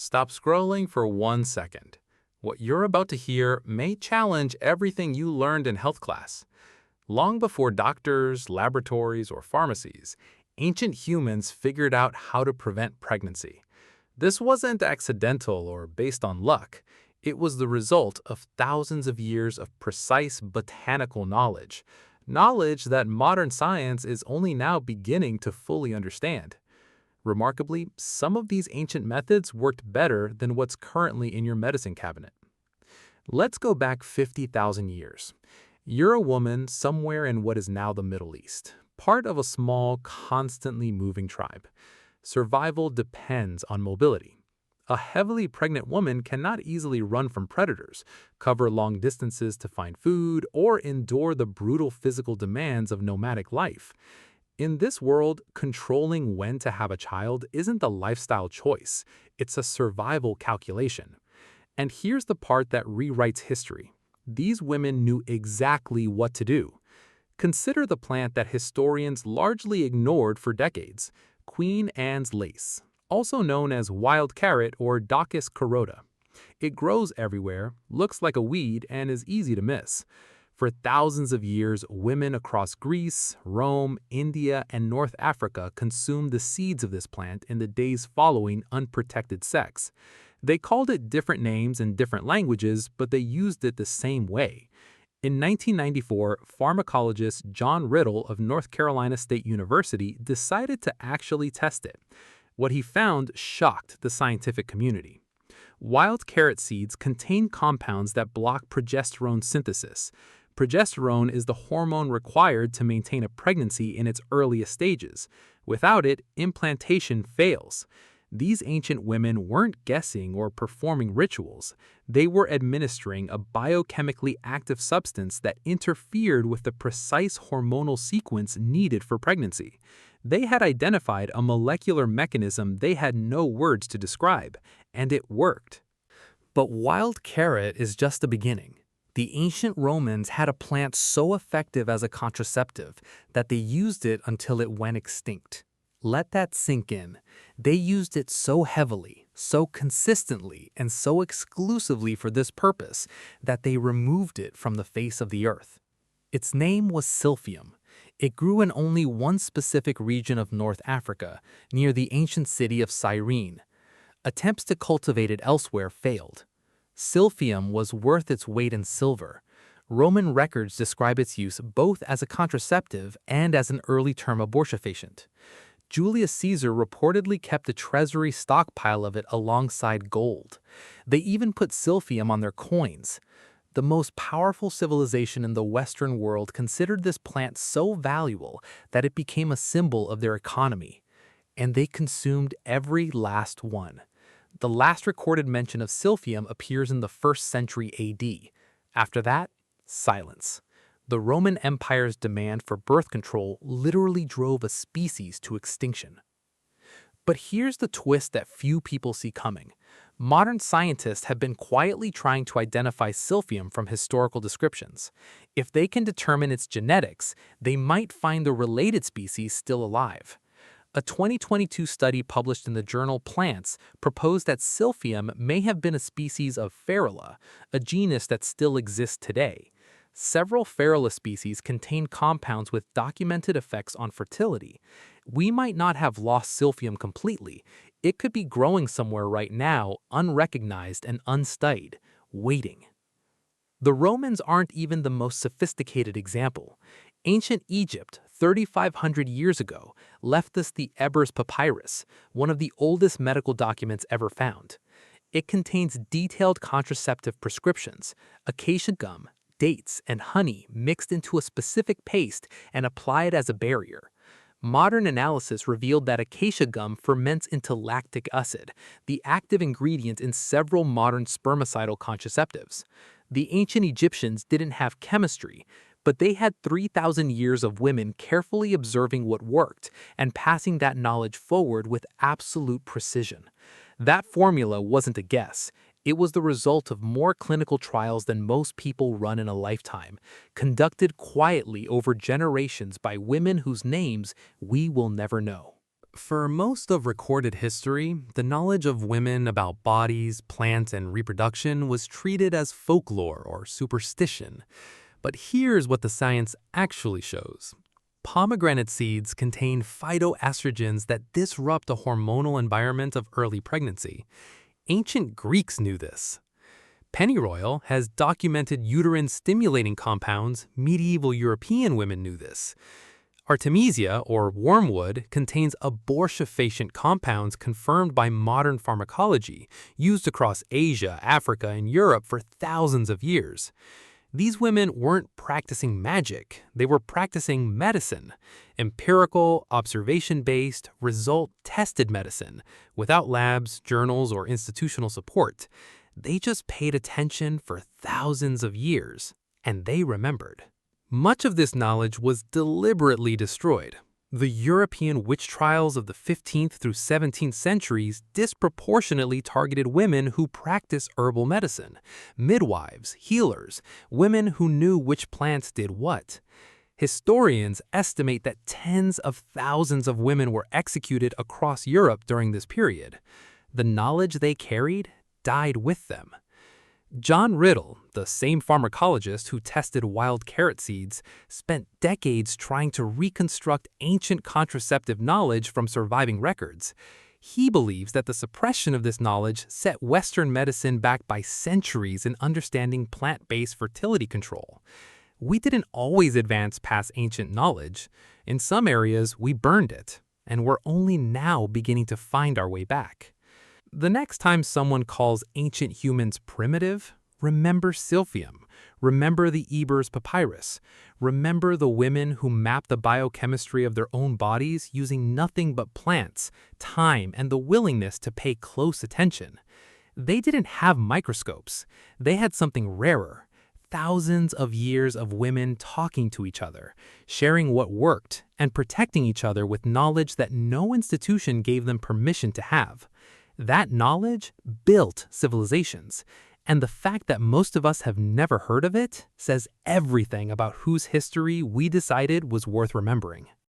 Stop scrolling for 1 second. What you're about to hear may challenge everything you learned in health class. Long before doctors, laboratories, or pharmacies, ancient humans figured out how to prevent pregnancy. This wasn't accidental or based on luck. It was the result of thousands of years of precise botanical knowledge that modern science is only now beginning to fully understand. Remarkably, some of these ancient methods worked better than what's currently in your medicine cabinet. Let's go back 50,000 years. You're a woman somewhere in what is now the Middle East, part of a small, constantly moving tribe. Survival depends on mobility. A heavily pregnant woman cannot easily run from predators, cover long distances to find food, or endure the brutal physical demands of nomadic life. In this world, controlling when to have a child isn't a lifestyle choice, it's a survival calculation. And here's the part that rewrites history. These women knew exactly what to do. Consider the plant that historians largely ignored for decades, Queen Anne's lace, also known as wild carrot or Docus carota. It grows everywhere, looks like a weed, and is easy to miss. For thousands of years, women across Greece, Rome, India, and North Africa consumed the seeds of this plant in the days following unprotected sex. They called it different names in different languages, but they used it the same way. In 1994, pharmacologist John Riddle of North Carolina State University decided to actually test it. What he found shocked the scientific community. Wild carrot seeds contain compounds that block progesterone synthesis. Progesterone is the hormone required to maintain a pregnancy in its earliest stages. Without it, implantation fails. These ancient women weren't guessing or performing rituals. They were administering a biochemically active substance that interfered with the precise hormonal sequence needed for pregnancy. They had identified a molecular mechanism they had no words to describe, and it worked. But wild carrot is just the beginning. The ancient Romans had a plant so effective as a contraceptive that they used it until it went extinct. Let that sink in. They used it so heavily, so consistently, and so exclusively for this purpose that they removed it from the face of the earth. Its name was Silphium. It grew in only one specific region of North Africa, near the ancient city of Cyrene. Attempts to cultivate it elsewhere failed. Silphium was worth its weight in silver. Roman records describe its use both as a contraceptive and as an early-term abortifacient. Julius Caesar reportedly kept a treasury stockpile of it alongside gold. They even put silphium on their coins. The most powerful civilization in the Western world considered this plant so valuable that it became a symbol of their economy. And they consumed every last one. The last recorded mention of silphium appears in the 1st century AD. After that, silence. The Roman Empire's demand for birth control literally drove a species to extinction. But here's the twist that few people see coming. Modern scientists have been quietly trying to identify silphium from historical descriptions. If they can determine its genetics, they might find the related species still alive. A 2022 study published in the journal Plants proposed that silphium may have been a species of Ferula, a genus that still exists today. Several Ferula species contain compounds with documented effects on fertility. We might not have lost silphium completely. It could be growing somewhere right now, unrecognized and unstudied, waiting. The Romans aren't even the most sophisticated example. Ancient Egypt, 3,500 years ago, left us the Ebers Papyrus, one of the oldest medical documents ever found. It contains detailed contraceptive prescriptions, acacia gum, dates, and honey mixed into a specific paste and applied as a barrier. Modern analysis revealed that acacia gum ferments into lactic acid, the active ingredient in several modern spermicidal contraceptives. The ancient Egyptians didn't have chemistry, but they had 3,000 years of women carefully observing what worked and passing that knowledge forward with absolute precision. That formula wasn't a guess. It was the result of more clinical trials than most people run in a lifetime, conducted quietly over generations by women whose names we will never know. For most of recorded history, the knowledge of women about bodies, plants, and reproduction was treated as folklore or superstition. But here's what the science actually shows. Pomegranate seeds contain phytoestrogens that disrupt the hormonal environment of early pregnancy. Ancient Greeks knew this. Pennyroyal has documented uterine-stimulating compounds. Medieval European women knew this. Artemisia, or wormwood, contains abortifacient compounds confirmed by modern pharmacology, used across Asia, Africa, and Europe for thousands of years. These women weren't practicing magic, they were practicing medicine. Empirical, observation-based, result-tested medicine, without labs, journals, or institutional support. They just paid attention for thousands of years, and they remembered. Much of this knowledge was deliberately destroyed. The European witch trials of the 15th through 17th centuries disproportionately targeted women who practiced herbal medicine, midwives, healers, women who knew which plants did what. Historians estimate that tens of thousands of women were executed across Europe during this period. The knowledge they carried died with them. John Riddle, the same pharmacologist who tested wild carrot seeds, spent decades trying to reconstruct ancient contraceptive knowledge from surviving records. He believes that the suppression of this knowledge set Western medicine back by centuries in understanding plant-based fertility control. We didn't always advance past ancient knowledge. In some areas, we burned it, and we're only now beginning to find our way back. The next time someone calls ancient humans primitive, remember Silphium, remember the Ebers Papyrus, remember the women who mapped the biochemistry of their own bodies using nothing but plants, time, and the willingness to pay close attention. They didn't have microscopes. They had something rarer. Thousands of years of women talking to each other, sharing what worked, and protecting each other with knowledge that no institution gave them permission to have. That knowledge built civilizations, and the fact that most of us have never heard of it says everything about whose history we decided was worth remembering.